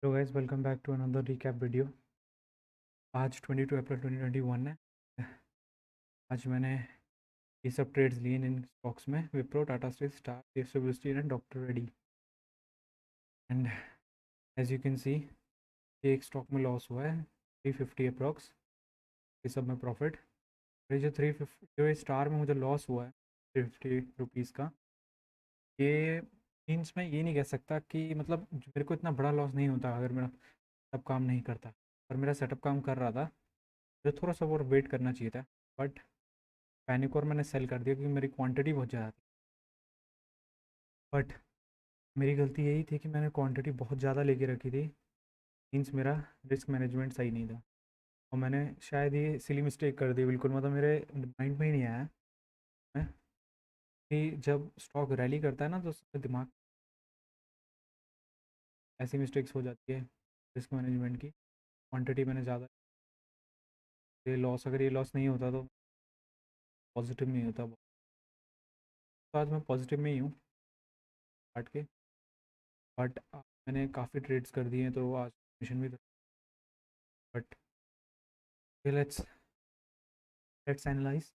Hello guys, welcome back to another recap video. आज 22 अप्रैल 2021 है। आज मैंने ये सब ट्रेड्स लिए इन स्टॉक्स में Wipro, Tata steel, star, JSW steel and doctor Reddy. And as you can see, एक स्टॉक में लॉस हुआ है 350 अप्रॉक्स, ये सब में प्रॉफिट। ये जो 350 जो ये स्टार में मुझे लॉस हुआ है 350 रुपीज़ का, ये मीन्स मैं ये नहीं कह सकता कि मतलब मेरे को इतना बड़ा लॉस नहीं होता अगर मेरा सेटअप काम नहीं करता। और मेरा सेटअप काम कर रहा था, मुझे थोड़ा सा और वेट करना चाहिए था, बट पैनिक और मैंने सेल कर दिया क्योंकि मेरी क्वांटिटी बहुत ज़्यादा थी। बट मेरी गलती यही थी कि मैंने क्वांटिटी बहुत ज़्यादा लेके रखी थी। मीन्स मेरा रिस्क मैनेजमेंट सही नहीं था और मैंने शायद ये सिली मिस्टेक कर दी बिल्कुल। मतलब मेरे माइंड में ही नहीं आया मैं कि जब स्टॉक रैली करता है ना तो उसमें दिमाग ऐसी मिस्टेक्स हो जाती है रिस्क मैनेजमेंट की। क्वांटिटी मैंने ज़्यादा, ये लॉस, अगर ये लॉस नहीं होता तो पॉजिटिव नहीं होता। तो आज मैं पॉजिटिव में ही हूँ काट के, बट मैंने काफ़ी ट्रेड्स कर दिए हैं तो आज मिशन भी था। बट लेट्स एनालाइज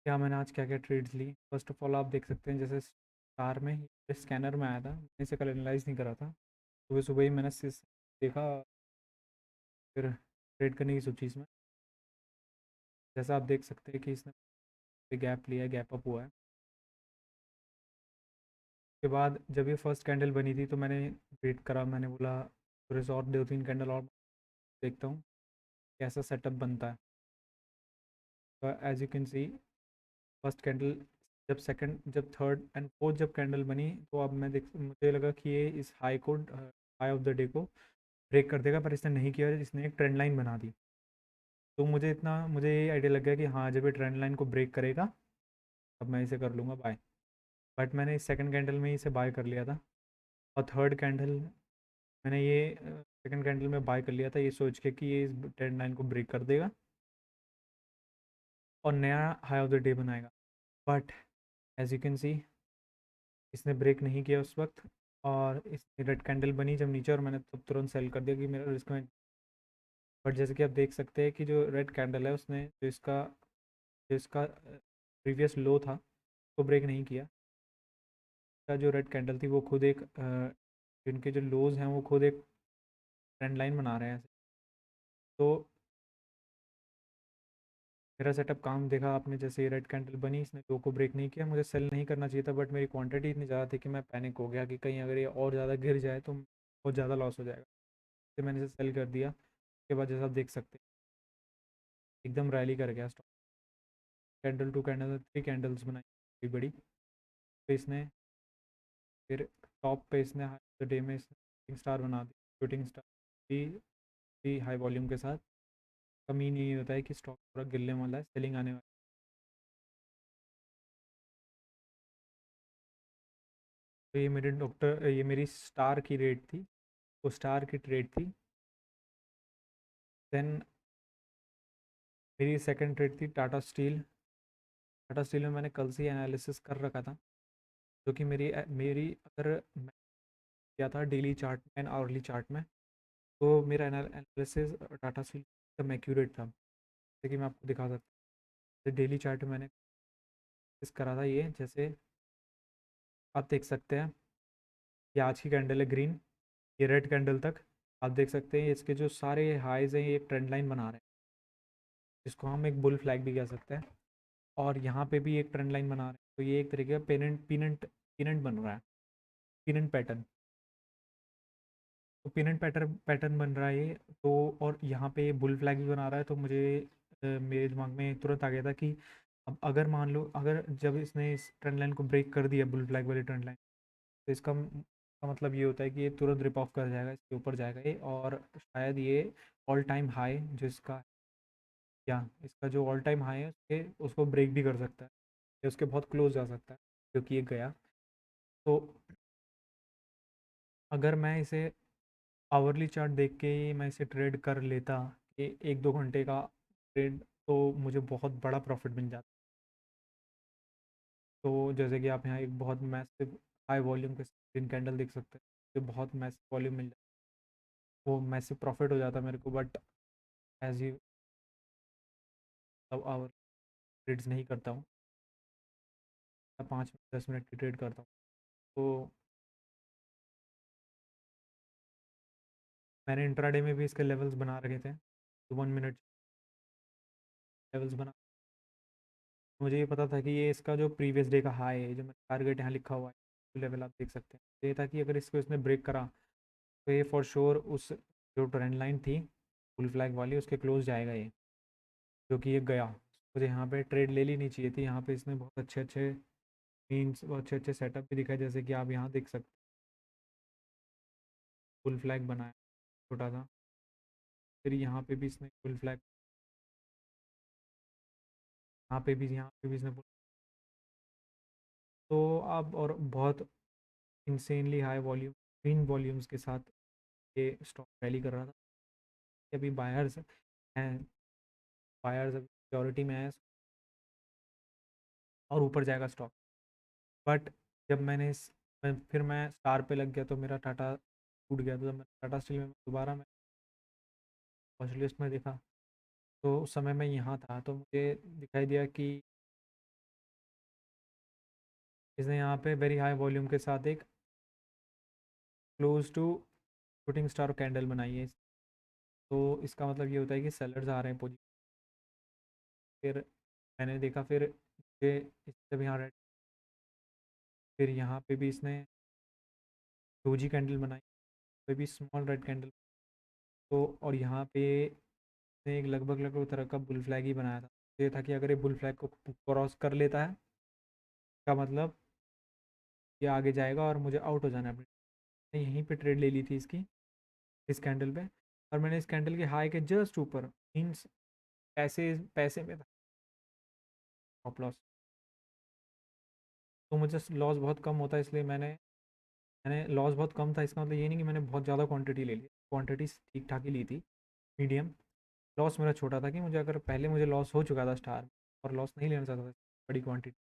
क्या मैंने आज क्या क्या ट्रेड्स ली। फर्स्ट ऑफ ऑल आप देख सकते हैं, जैसे स्टार में ये स्कैनर में आया था, मैंने इसे कल एनालाइज नहीं करा था। सुबह सुबह ही मैंने देखा, फिर ट्रेड करने की सोची इसमें। जैसा आप देख सकते हैं कि इसने गैप लिया है, गैप अप हुआ है। उसके बाद जब ये फर्स्ट कैंडल बनी थी तो मैंने वेट करा, मैंने बोला थोड़े से और 2-3 कैंडल और देखता हूँ कैसा सेटअप बनता है। तो as you can see, first candle, जब सेकंड, जब थर्ड एंड फोर्थ जब कैंडल बनी तो अब मैं देख, मुझे लगा कि ये इस हाई को, हाई ऑफ द डे को ब्रेक कर देगा, पर इसने नहीं किया, इसने एक ट्रेंड लाइन बना दी। तो मुझे ये आइडिया लग गया कि हाँ, जब ये ट्रेंड लाइन को ब्रेक करेगा तब मैं इसे कर लूँगा बाय। बट मैंने इस सेकंड कैंडल में ही इसे बाय कर लिया था। और थर्ड कैंडल मैंने ये सेकंड कैंडल में बाय कर लिया था, ये सोच के कि ये इस ट्रेंड लाइन को ब्रेक कर देगा और नया हाई ऑफ द डे बनाएगा। But as you can see, इसने ब्रेक नहीं किया उस वक्त, और इस रेड कैंडल बनी जब नीचे, और मैंने तब तुरंत सेल कर दिया कि मेरा रिस्क में। बट जैसे कि आप देख सकते हैं कि जो रेड कैंडल है उसने जो इसका प्रीवियस लो था वो ब्रेक नहीं किया। इसका जो रेड कैंडल थी वो खुद एक जिनके जो लोज हैं वो खुद एक ट्रेंड लाइन बना रहे हैं। तो मेरा सेटअप काम देखा आपने, जैसे ये रेड कैंडल बनी, इसने लो को ब्रेक नहीं किया, मुझे सेल नहीं करना चाहिए था, बट मेरी क्वांटिटी इतनी ज़्यादा थी कि मैं पैनिक हो गया कि कहीं अगर ये और ज़्यादा गिर जाए तो बहुत ज़्यादा लॉस हो जाएगा। तो मैंने इसे सेल कर दिया। उसके बाद जैसा आप देख सकते हैं एकदम रैली कर गया stock. Candle two candle 3 candles बनाई बड़ी बड़ी। तो इसने फिर टॉप पे इसने हाई डे में इसने शूटिंग स्टार बना दी। शूटिंग स्टार भी हाई वॉल्यूम के साथ। कमी नहीं होता है कि स्टॉक पूरा गिरने वाला है, सेलिंग आने वाला है। तो ये मेरी स्टार की रेट थी, वो स्टार की ट्रेड थी। देन मेरी सेकंड ट्रेड थी टाटा स्टील। टाटा स्टील में मैंने कल से ही एनालिसिस कर रखा था, जो कि मेरी अगर मैं किया था daily chart and hourly chart में, तो मेरा एनालिसिस टाटा स्टील एकदम एक्यूरेट था। जैसे कि मैं आपको दिखा सकता हूँ, डेली चार्ट में मैंने इस करा था ये, जैसे आप देख सकते हैं ये आज की कैंडल है ग्रीन, ये रेड कैंडल तक आप देख सकते हैं इसके जो सारे हाइज हैं ये एक ट्रेंड लाइन बना रहे हैं, जिसको हम एक बुल फ्लैग भी कह सकते हैं। और यहाँ पे भी एक ट्रेंड लाइन बना रहे हैं, तो ये एक तरीके का पिनेंट बन रहा है, पिनेंट पैटर्न। तो पिनेंट पैटर्न बन रहा है ये तो। और यहाँ पे बुल फ्लैग भी बना रहा है, तो मुझे मेरे दिमाग में तुरंत आ गया था कि अब अगर मान लो, अगर जब इसने इस ट्रेंड लाइन को ब्रेक कर दिया, बुल फ्लैग वाली ट्रेंड लाइन, तो इसका मतलब ये होता है कि ये तुरंत रिप ऑफ कर जाएगा, इसके ऊपर जाएगा ये, और शायद ये ऑल टाइम हाई जो इसका, या इसका जो ऑल टाइम हाई है उसको ब्रेक भी कर सकता है, या उसके बहुत क्लोज जा सकता है, क्योंकि ये गया। तो अगर मैं इसे आवरली चार्ट देख के ही मैं इसे ट्रेड कर लेता, ये 1-2 घंटे का ट्रेड, तो मुझे बहुत बड़ा प्रॉफिट मिल जाता। तो जैसे कि आप यहाँ एक बहुत मैसिव हाई वॉल्यूम के ग्रीन कैंडल देख सकते हैं, मुझे बहुत मैसिव वॉल्यूम मिल जाता, वो मैसिव प्रॉफिट हो जाता मेरे को। But as you our trades नहीं करता हूँ, 5-10 मिनट की ट्रेड करता हूँ। तो मैंने इंट्राडे में भी इसके लेवल्स बना रखे थे, तो 1 मिनट लेवल्स बना। मुझे ये पता था कि ये इसका जो प्रीवियस डे का हाई है, जो मेरा टारगेट यहाँ लिखा हुआ है लेवल आप देख सकते हैं, ये था कि अगर इसको इसने ब्रेक करा तो ये फॉर श्योर उस जो ट्रेंड लाइन थी फुल फ्लैग वाली उसके क्लोज जाएगा ये, जो कि ये गया। मुझे यहाँ पे ट्रेड ले लेनी चाहिए थी। यहाँ पे इसने बहुत अच्छे अच्छे मीन्स बहुत अच्छे अच्छे सेटअप भी दिखाए, जैसे कि आप यहाँ देख सकते हैं फुल फ्लैग बनाया छोटा सा, फिर यहाँ पे भी इसने फुल फ्लैग, यहाँ पे भी इसने तो अब और बहुत इंसेनली हाई वॉल्यूम इन वॉल्यूम्स के साथ ये स्टॉक रैली कर रहा था। अभी बायर्स हैं, बायर्स अभी सिक्योरिटी में है और ऊपर जाएगा स्टॉक। बट जब फिर मैं स्टार पे लग गया तो मेरा टाटा टूट गया, तो मैं टाटा स्टील में दोबारा मैं वॉच लिस्ट में देखा, तो उस समय मैं यहाँ था, तो मुझे दिखाई दिया कि इसने यहाँ पे वेरी हाई वॉल्यूम के साथ एक close to shooting star candle बनाई है। तो इसका मतलब ये होता है कि सेलर्स आ रहे हैं पोजीशन। फिर मैंने देखा, फिर जब यहाँ रेड, फिर यहाँ पे भी इसने डोजी कैंडल बनाई, पे भी स्मॉल रेड कैंडल। तो और यहाँ पे इसने एक लगभग लगभग तरह का बुल फ्लैग ही बनाया था। तो ये था कि अगर ये बुल फ्लैग को क्रॉस कर लेता है, का मतलब ये आगे जाएगा और मुझे आउट हो जाना है। मैंने यहीं पे ट्रेड ले ली थी इसकी, इस कैंडल पे, और मैंने इस कैंडल के हाई के जस्ट ऊपर मीन्स पैसे पैसे में था स्टॉप लॉस। तो मुझे लॉस बहुत कम होता है, इसलिए मैंने मैंने लॉस बहुत कम था, इसका मतलब ये नहीं कि मैंने बहुत ज़्यादा क्वांटिटी ले ली, क्वांटिटी ठीक ठाक ही ली थी, मीडियम। लॉस मेरा छोटा था कि मुझे अगर पहले मुझे लॉस हो चुका था स्टार और लॉस नहीं लेना चाहता था बड़ी क्वांटिटी।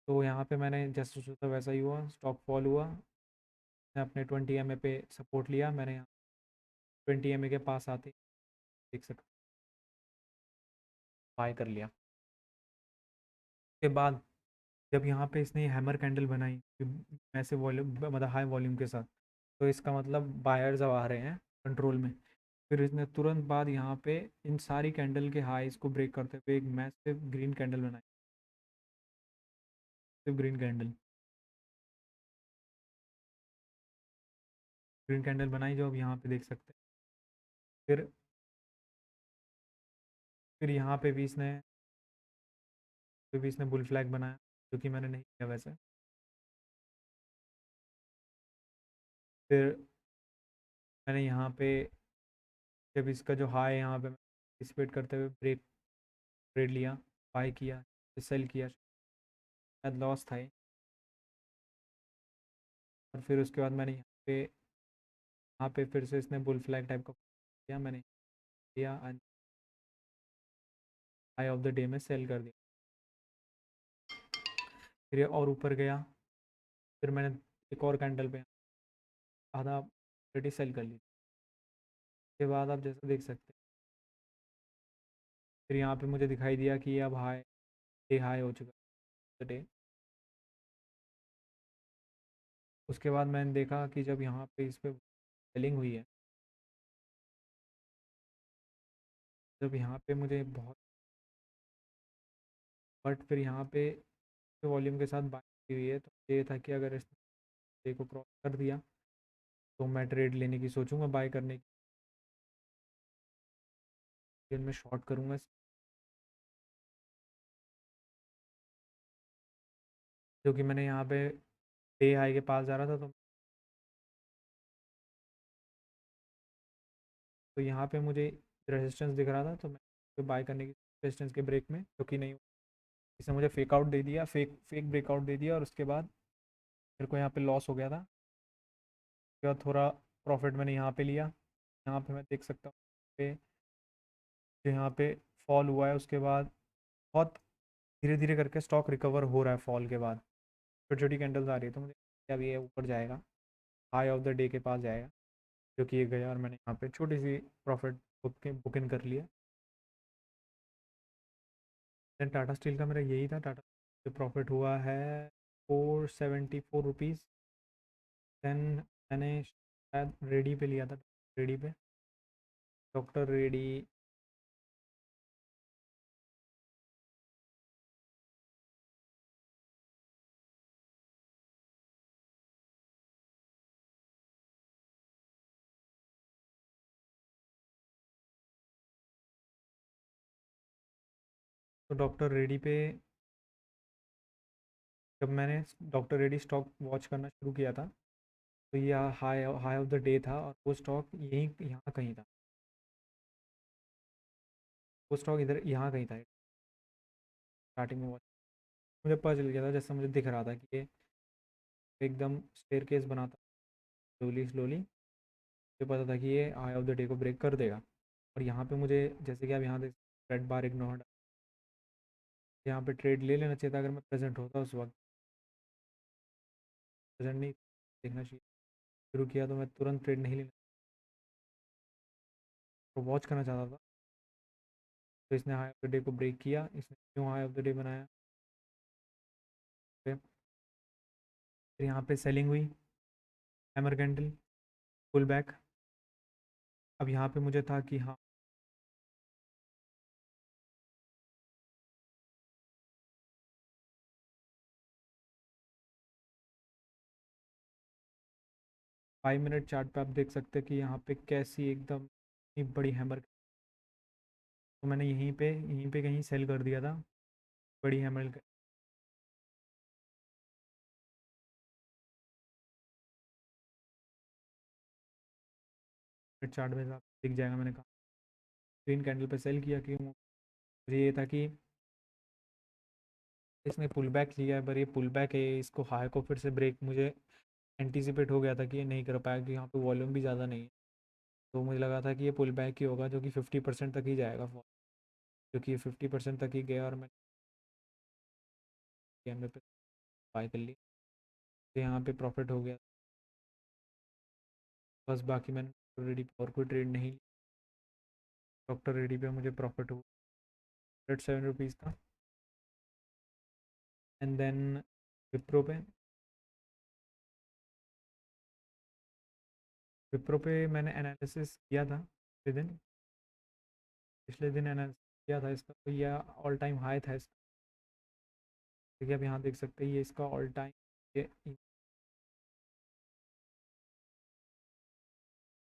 तो यहाँ पे मैंने जैसे सोचा था वैसा ही हुआ, स्टॉक फॉल हुआ। मैं अपने 20 MA पे सपोर्ट लिया, मैंने यहाँ 20 MA के पास आते देख सकते बाय कर लिया। उसके बाद जब यहाँ पे इसने हैमर कैंडल बनाई ऐसे वॉल्यूम मतलब हाई वॉल्यूम के साथ, तो इसका मतलब बायर्स अब आ रहे हैं कंट्रोल में। फिर इसने तुरंत बाद यहाँ पे इन सारी कैंडल के हाईज को ब्रेक करते हुए एक मैसिव ग्रीन कैंडल बनाई, सिर्फ ग्रीन कैंडल बनाई जो अब यहाँ पे देख सकते हैं। फिर यहाँ पे भी इसने बुल फ्लैग बनाया, जो कि मैंने नहीं किया वैसे। फिर मैंने यहाँ पे जब इसका जो हाई यहाँ पे पार्टिसिपेट करते हुए ब्रेक ट्रेड लिया, बाई किया, सेल किया, शायद लॉस था ये। और फिर उसके बाद मैंने यहाँ पे फिर से इसने बुल फ्लैग टाइप का किया, मैंने किया हाई ऑफ द डे में सेल कर दिया। फिर ये और ऊपर गया, फिर मैंने एक और कैंडल पे आधा ऑलरेडी सेल कर ली। उसके बाद आप जैसे देख सकते हैं, फिर यहाँ पे मुझे दिखाई दिया कि अब डे हाई हो चुका है डे। उसके बाद मैंने देखा कि जब यहाँ पे इस पर सेलिंग हुई है, जब यहाँ पे मुझे बहुत, बट फिर यहाँ पे वॉल्यूम के साथ बात की हुई है, तो ये था कि अगर इसने डे को क्रॉस कर दिया तो मैं ट्रेड लेने की सोचूंगा, बाय करने की मैं शॉर्ट करूँगा, जो कि मैंने यहाँ पे डे हाई के पास जा रहा था। तो यहाँ पे मुझे रेजिस्टेंस दिख रहा था, तो मैं बाय करने की रेजिस्टेंस के ब्रेक में, जो कि नहीं हुआ। इसने मुझे फेक आउट दे दिया, फेक फेक ब्रेकआउट दे दिया, और उसके बाद मेरे को यहाँ पे लॉस हो गया था। उसके बाद थोड़ा प्रॉफिट मैंने यहाँ पे लिया। यहाँ पे मैं देख सकता हूँ पे जो यहाँ पे फॉल हुआ है, उसके बाद बहुत धीरे धीरे करके स्टॉक रिकवर हो रहा है फॉल के बाद, छोटी छोटी कैंडल्स आ रही है, तो मुझे अब ये ऊपर जाएगा। हाई ऑफ द डे के पास जाएगा, जो कि ये गया और मैंने यहाँ पे छोटी सी प्रॉफिट बुकिंग कर लिया। देन टाटा स्टील का मेरा यही था, टाटा जो प्रॉफिट हुआ है 474 रुपीज़। देन मैंने शायद रेडी पे लिया था, रेडी पे डॉक्टर रेडी। तो डॉक्टर रेडी पे जब मैंने डॉक्टर रेडी स्टॉक वॉच करना शुरू किया था, तो ये high high of the day था और वो स्टॉक यहीं यहाँ कहीं था, वो स्टॉक इधर यहाँ कहीं था स्टार्टिंग में वॉच। मुझे पता चल गया था, जैसा मुझे दिख रहा था कि ये एकदम स्टेयर केस बनाता स्लोली स्लोली, मुझे पता था कि ये हाई ऑफ द डे को ब्रेक कर देगा। और यहाँ पे मुझे, जैसे कि आप यहाँ देख, रेड बार इग्नोर्ड, यहाँ पे ट्रेड ले लेना चाहिए था अगर मैं प्रेजेंट होता उस वक्त। प्रेजेंट नहीं देखना चाहिए, शुरू किया तो मैं तुरंत ट्रेड नहीं लेना, तो वॉच करना चाहता था। तो इसने हाई ऑफ द डे को ब्रेक किया, इसने क्यों हाई ऑफ द डे बनाया, फिर यहाँ पे सेलिंग हुई, हैमर कैंडल, पुल बैक। अब यहाँ पे मुझे था कि हाँ 5 मिनट चार्ट पे आप देख सकते हैं कि यहाँ पे कैसी एकदम इतनी बड़ी हैमर। तो मैंने यहीं पे कहीं सेल कर दिया था, बड़ी हैमर। चार्ट में आप दिख जाएगा, मैंने कहा ग्रीन कैंडल पे सेल किया कि मुझे ये था कि इसने पुल बैक लिया है, पर ये पुल बैक है, इसको हाई को फिर से ब्रेक, मुझे एंटीसिपेट हो गया था कि ये नहीं कर पाएगा, कि यहाँ पे वॉल्यूम भी ज़्यादा नहीं है। तो मुझे लगा था कि ये पुल बैक ही होगा, जो कि 50% तक ही जाएगा फॉल, क्योंकि ये 50% तक ही गया और मैंने कैमरे पे बाय कर ली, तो यहाँ पे प्रॉफिट हो गया। बस बाकी मैंने डॉक्टर रेडी और कोई ट्रेड नहीं ली। डॉक्टर रेडी पे मुझे प्रॉफिट हुआ 107 रुपीज़ का। एंड देन विप्रो पे, विप्रो पे मैंने एनालिसिस किया था पिछले दिन एनालिसिस किया था इसका, तो यह ऑल टाइम हाई था इसका। देखिए आप यहाँ देख सकते हैं, ये इसका ऑल टाइम, ये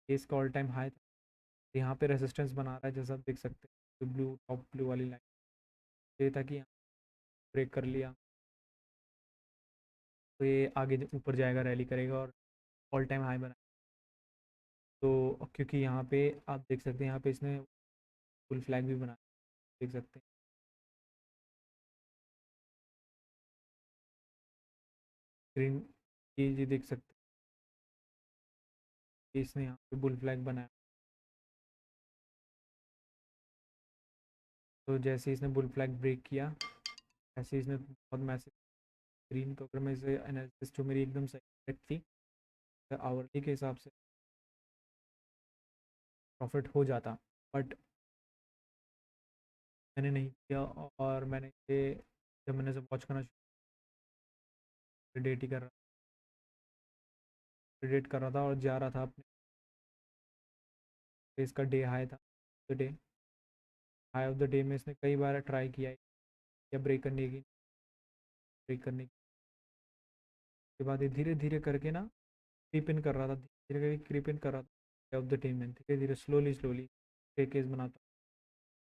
इसका ऑल टाइम हाई था। यहाँ पे रेजिस्टेंस बना रहा है, जैसा आप देख सकते हैं, तो ब्लू टॉप ब्लू वाली लाइन, ये था कि यहाँ ब्रेक कर लिया तो ये आगे ऊपर जाएगा, रैली करेगा और ऑल टाइम हाई बना। तो क्योंकि यहाँ पे आप देख सकते हैं, यहाँ पे इसने फुल फ्लैग भी बना, देख सकते हैं ग्रीन, ये देख सकते हैं इसने यहाँ पे बुल फ्लैग बनाया। तो जैसे इसने बुल फ्लैग ब्रेक किया, ऐसे इसने बहुत मैसिव ग्रीन, तो अगर मैं इसे एनालिसिस जो मेरी एकदम सही थी, आवरली के हिसाब से प्रॉफिट हो जाता, बट मैंने नहीं किया। और मैंने ये जब मैंने इसे वॉच करना डेट ही कर रहा डेट कर रहा था और जा रहा था अपने, तो इसका डे हाई था, the day high of the day में इसने कई बार ट्राई किया या ब्रेक करने की, ब्रेक करने के बाद ये धीरे धीरे करके ना क्रीप इन कर रहा था, धीरे धीरे क्रीप इन कर रहा था ऑफ द डे में, धीरे धीरे स्लोली स्लोली केस बनाता।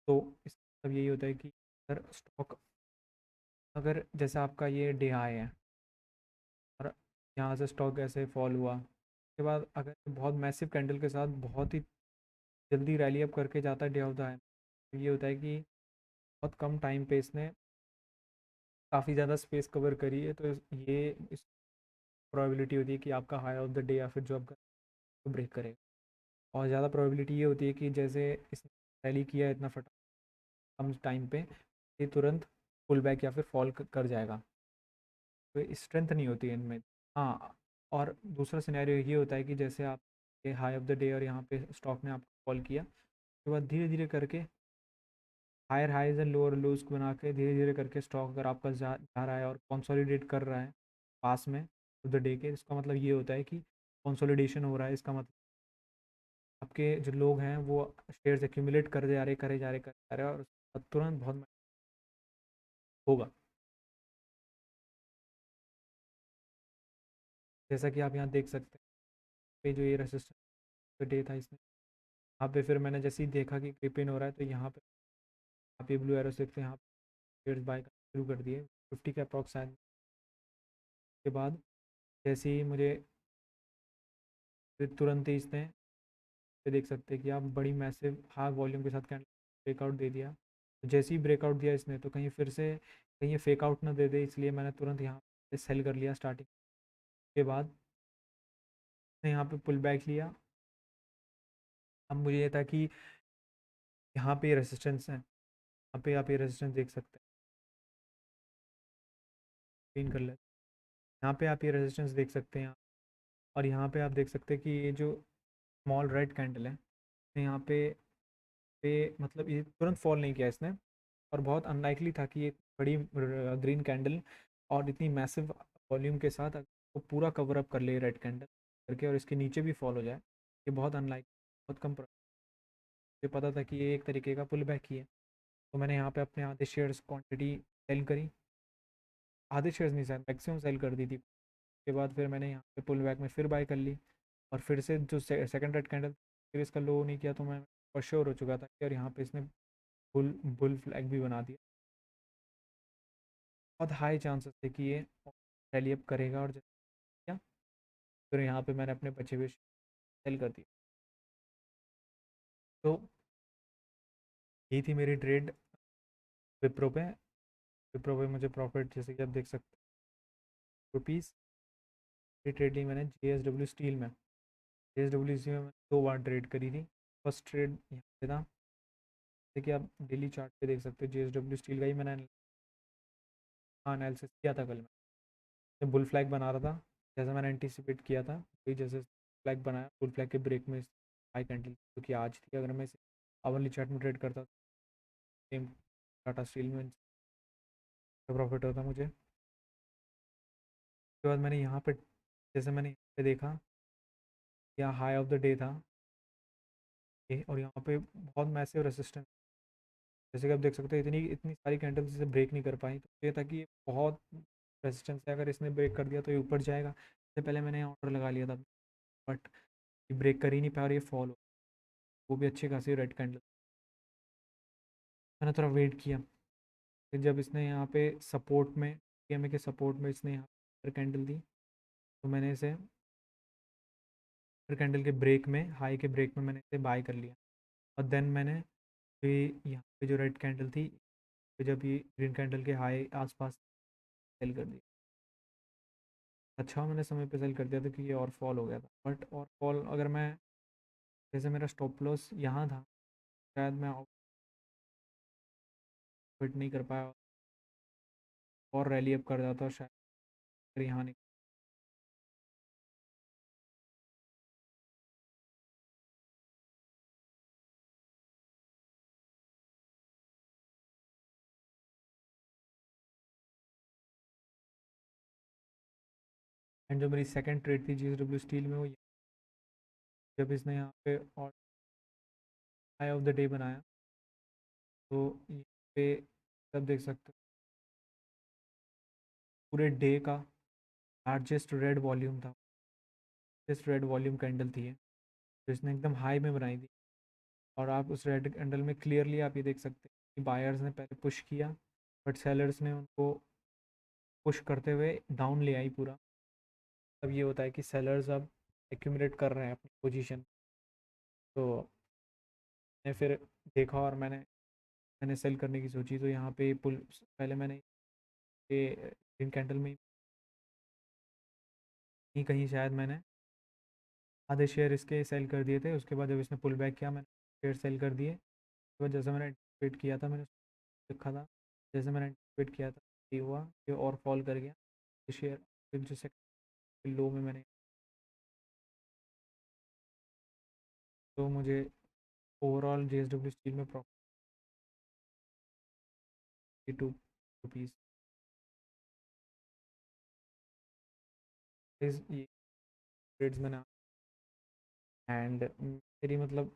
तो इसका मतलब यही होता है कि अगर स्टॉक, अगर जैसे आपका ये डे हाई है और यहाँ से स्टॉक ऐसे फॉल हुआ, उसके बाद अगर बहुत मैसिव कैंडल के साथ बहुत ही जल्दी रैली अप करके जाता है डे ऑफ द हाई, तो ये होता है कि बहुत कम टाइम पे इसने काफ़ी ज़्यादा स्पेस कवर करी है, तो ये इस प्रोबेबिलिटी होती है कि आपका हाई ऑफ द डे या फिर जो आपका ब्रेक करेगा। और ज़्यादा प्रोबेबिलिटी ये होती है कि जैसे इसने रैली किया है इतना फटा कम टाइम पे, ये तुरंत पुल बैक या फिर फॉल कर जाएगा, तो स्ट्रेंथ नहीं होती है इनमें। हाँ, और दूसरा सिनेरियो ये होता है कि जैसे आप ये हाई ऑफ द डे और यहाँ पे स्टॉक ने आपको कॉल किया, उसके बाद धीरे धीरे करके higher highs and lower lows को बना के धीरे धीरे करके स्टॉक अगर आपका जा रहा है और कंसोलिडेट कर रहा है पास में ऑफ द डे के, इसका मतलब ये होता है कि कंसोलिडेशन हो रहा है। इसका मतलब आपके जो लोग हैं वो शेयर्स एक्यूमुलेट कर जा रहे करे जा रहे करे जा रहे और उसके बाद तुरंत बहुत होगा। जैसा कि आप यहाँ देख सकते हैं, पे जो ये रेसिस्टेंस डे था इसने यहाँ पे, फिर मैंने जैसे ही देखा कि क्रिप इन हो रहा है तो यहाँ पे आप ये ब्लू एरो देखते हैं, यहाँ पे शेयर्स बाय करना शुरू कर दिए 50 के अप्रॉक्स आए। के बाद जैसे ही मुझे फिर तुरंत ही इसने, ये देख सकते हैं कि आप बड़ी मैसिव हाई वॉल्यूम के साथ कैंडल ब्रेकआउट दे दिया। तो जैसे ही ब्रेकआउट दिया इसने तो कहीं फिर से कहीं ये फेक आउट ना दे दे, इसलिए मैंने तुरंत यहाँ पे सेल कर लिया स्टार्टिंग के बाद। मैंने यहाँ पे पुल बैक लिया। अब मुझे ये था कि यहाँ पे रेजिस्टेंस है, यहाँ पे आप ये रेजिस्टेंस देख सकते हैं, क्लीन कर ले। यहाँ पे आप ये रेजिस्टेंस देख सकते हैं और यहाँ पे आप देख सकते हैं कि ये जो स्मॉल रेड कैंडल है, यहाँ पे मतलब ये तुरंत फॉल नहीं किया इसने, और बहुत अनलाइकली था कि ये बड़ी ग्रीन कैंडल और इतनी मैसिव वॉल्यूम के साथ वो पूरा कवर अप कर ले रेड कैंडल करके और इसके नीचे भी फॉल हो जाए। ये बहुत अनलाइक, बहुत कम मुझे पता था कि ये एक तरीके का पुल बैक ही है। तो मैंने यहाँ पे अपने आधे शेयर्स क्वांटिटी सेल करी, आधे शेयर्स नहीं सेल, मैक्सिमम सेल कर दी थी। उसके बाद फिर मैंने यहाँ पे पुल बैक में फिर बाय कर ली और फिर से जो सेकंड रेड कैंडल फिर इसका लो नहीं किया तो मैं और श्योर हो चुका था कि और यहाँ पे इसने बुल बुल फ्लैग भी बना दिया। बहुत हाई चांसेस थे कि ये रैली अप करेगा और क्या, फिर यहाँ पे मैंने अपने बचे हुए सेल कर दिए। तो यही थी मेरी ट्रेड विप्रो पे। विप्रो पे मुझे प्रॉफिट जैसे कि आप देख सकते हैं रुपीज़। ये ट्रेड ली मैंने JSW स्टील में, JSW स्टील में मैंने 2 बार ट्रेड करी थी। फर्स्ट ट्रेड यहाँ पे था, जैसे कि आप डेली चार्ट पे देख सकते हो JSW स्टील का ही मैंने एनालिसिस किया था कल। मैं बुल फ्लैग बना रहा था जैसा मैंने एंटीसिपेट किया था, वही जैसे फ्लैग बनाया बुल फ्लैग के ब्रेक में हाई कैंडल क्योंकि आज थी। अगर मैं इसे आवरली चार्ट में ट्रेड करता सेम टाटा स्टील में प्रॉफिट होता मुझे। उसके बाद मैंने यहाँ पे जैसे मैंने यहाँ पे देखा, यहाँ हाई ऑफ द डे था ये और यहाँ पे बहुत मैसिव रेसिस्टेंस, जैसे कि आप देख सकते हो इतनी इतनी सारी कैंडल्स इसे ब्रेक नहीं कर पाई। तो ये था कि ये बहुत रेजिस्टेंस है, अगर इसने ब्रेक कर दिया तो ये ऊपर जाएगा। इससे पहले मैंने ऑर्डर लगा लिया था बट ये ब्रेक कर ही नहीं पाया और ये फॉल हो, वो भी अच्छी खासी रेड कैंडल। मैंने थोड़ा वेट किया, फिर जब इसने यहाँ पे सपोर्ट में PMA के सपोर्ट में इसने यहाँ पर कैंडल दी तो मैंने इसे कैंडल के ब्रेक में हाई के ब्रेक में मैंने इसे बाय कर लिया। और देन मैंने फिर यहाँ पे जो रेड कैंडल थी, फिर जब ये ग्रीन कैंडल के हाई आसपास सेल कर दी। अच्छा मैंने समय पे सेल कर दिया था कि ये और फॉल हो गया था, बट और फॉल अगर मैं जैसे मेरा स्टॉप लॉस यहाँ था शायद मैं फिट नहीं कर पाया और रैली अप कर जाता और शायद फिर यहाँ नहीं। एंड जो मेरी सेकंड ट्रेड थी JSW स्टील में, वो जब इसने यहाँ पे और हाई ऑफ द डे बनाया तो यहाँ पे सब देख सकते हो पूरे डे का लार्जेस्ट रेड वॉल्यूम था, लार्जेस्ट रेड वॉल्यूम कैंडल थी ये, तो इसने एकदम हाई में बनाई थी। और आप उस रेड कैंडल में क्लियरली आप ये देख सकते हैं कि बायर्स ने पहले पुश किया बट सेलर्स ने उनको पुश करते हुए डाउन ले आई पूरा। अब ये होता है कि सेलर्स अब एक्यूमुलेट कर रहे हैं अपनी पोजीशन। तो मैंने फिर देखा और मैंने सेल करने की सोची, तो यहाँ पे पुल पहले मैंने ये ग्रीन कैंडल में ही कहीं शायद मैंने आधे शेयर इसके सेल कर दिए थे। उसके बाद जब इसने पुल बैक किया मैंने शेयर सेल कर दिए। उसके बाद जैसे मैंने एंटिसिपेट किया था, मैंने लिखा था जैसे मैंने एंटिसिपेट किया था ये हुआ, ये और फॉल कर गया ये शेयर। फिर जो सेकंड लो में मैंने तो मुझे ओवरऑल JSW स्टील में प्रॉफिट 2 रुपीज़ ये ट्रेड्स मैंने। एंड मेरी मतलब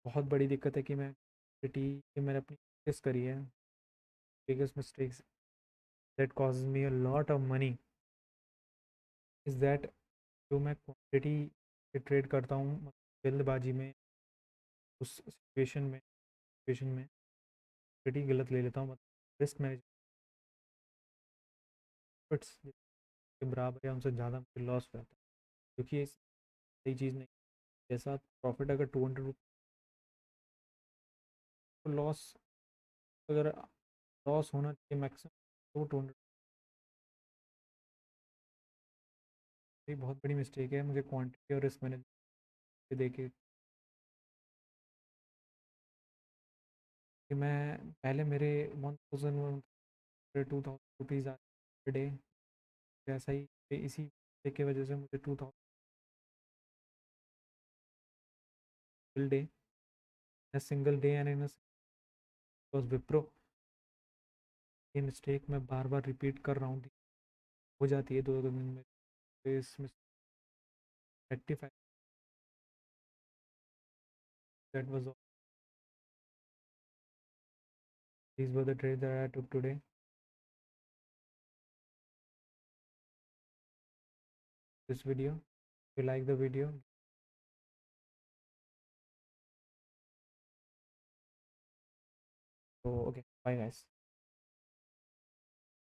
बहुत बड़ी दिक्कत है कि मैं क्वांटिटी कि मैंने अपनी प्रैक्टिस करी है। Biggest mistakes that cause me a lot of money is that जो मैं क्वांटिटी से ट्रेड करता हूँ मतलब जल्दबाजी में, उस सिचुएशन में क्वांटिटी गलत ले लेता हूँ, मतलब रिस्क मैनेजमेंट्स के बराबर या उनसे ज़्यादा मुझे लॉस हो जाता है, क्योंकि ये सही चीज़ नहीं। जैसा प्रॉफिट अगर 200 तो लॉस, अगर लॉस होना चाहिए मैक्सिमम तो 200। ये बहुत बड़ी मिस्टेक है मुझे क्वांटिटी और रिस्क मैनेजमेंट देके कि मैं पहले मेरे 1000 2,000 रुपीज़ पर डे, जैसा ही इसी की वजह से मुझे 2,000 day single day and in was Wipro. ये मिस्टेक मैं बार बार रिपीट कर रहा हूँ, हो जाती है 2 दिन में, तो इसमें rectify that was all. These were the trades that I took today. This video, you like the video, so okay, bye guys.